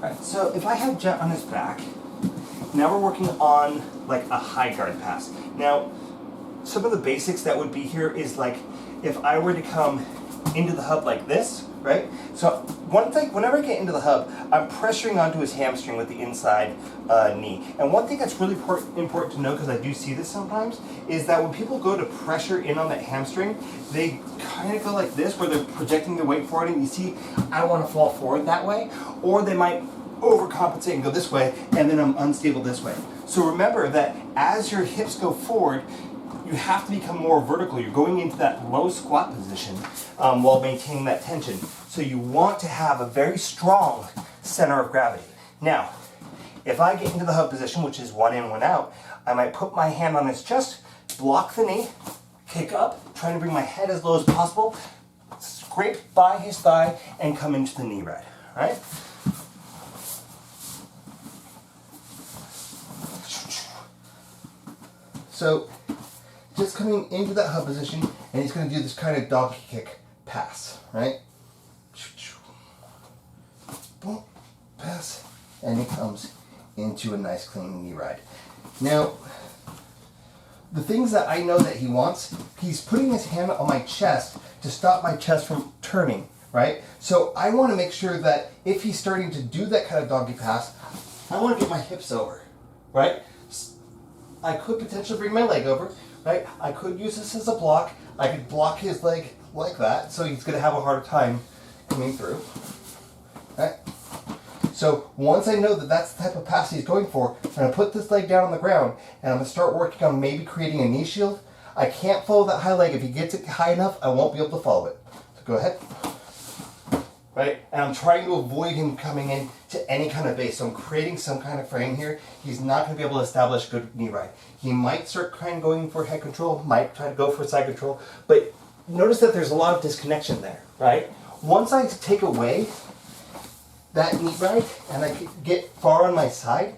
Alright, so if I have Jet on his back, now we're working on like a high guard pass. Now, some of the basics that would be here is like if I were to come into the hub like this, right? So one thing, whenever I get into the hub, I'm pressuring onto his hamstring with the inside knee. And one thing that's really important to know, because I do see this sometimes, is that when people go to pressure in on that hamstring, they kind of go like this, where they're projecting their weight forward, and you see, I want to fall forward that way, or they might overcompensate and go this way, and then I'm unstable this way. So remember that as your hips go forward, you have to become more vertical. You're going into that low squat position while maintaining that tension. So you want to have a very strong center of gravity. Now, if I get into the hub position, which is one in, one out, I might put my hand on his chest, block the knee, kick up, trying to bring my head as low as possible, scrape by his thigh, and come into the knee ride, right? So, just coming into that hub position, and he's going to do this kind of donkey kick pass, right? Boom, pass, and he comes into a nice clean knee ride. Now, the things that I know that he wants, he's putting his hand on my chest to stop my chest from turning, right? So I want to make sure that if he's starting to do that kind of donkey pass, I want to get my hips over, right? I could potentially bring my leg over, right? I could use this as a block. I could block his leg like that, so he's going to have a harder time coming through, right? So once I know that that's the type of pass he's going for, I'm going to put this leg down on the ground, and I'm going to start working on maybe creating a knee shield. I can't follow that high leg. If he gets it high enough, I won't be able to follow it. So go ahead. Right? And I'm trying to avoid him coming in to any kind of base. So I'm creating some kind of frame here. He's not going to be able to establish a good knee ride. He might start kind of going for head control, might try to go for side control, but notice that there's a lot of disconnection there, right? Once I take away that knee ride and I get far on my side,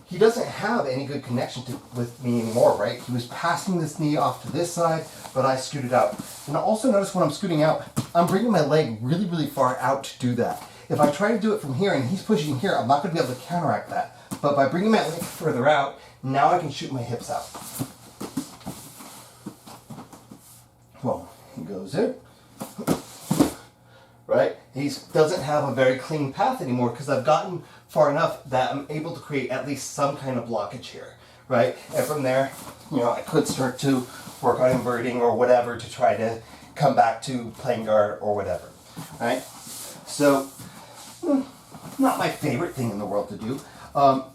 he doesn't have any good connection with me anymore, right? He was passing this knee off to this side, but I scooted out. And also notice when I'm scooting out, I'm bringing my leg really, really far out to do that. If I try to do it from here and he's pushing here, I'm not going to be able to counteract that. But by bringing my leg further out, now I can shoot my hips out. Well, he goes in. Right? He doesn't have a very clean path anymore because I've gotten far enough that I'm able to create at least some kind of blockage here, right? And from there, I could start to work on inverting or whatever to try to come back to playing guard or whatever, right? So, not my favorite thing in the world to do.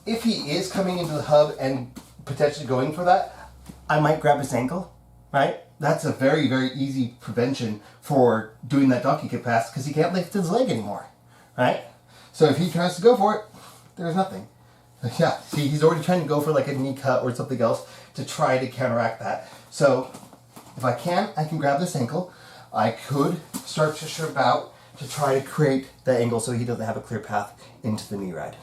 If he is coming into the hub and potentially going for that, I might grab his ankle, right? That's a very, very easy prevention for doing that donkey kick pass because he can't lift his leg anymore, right? So if he tries to go for it, there's nothing. Yeah, see, he's already trying to go for like a knee cut or something else to try to counteract that. So if I can grab this ankle. I could start to shrimp out to try to create that angle so he doesn't have a clear path into the knee ride.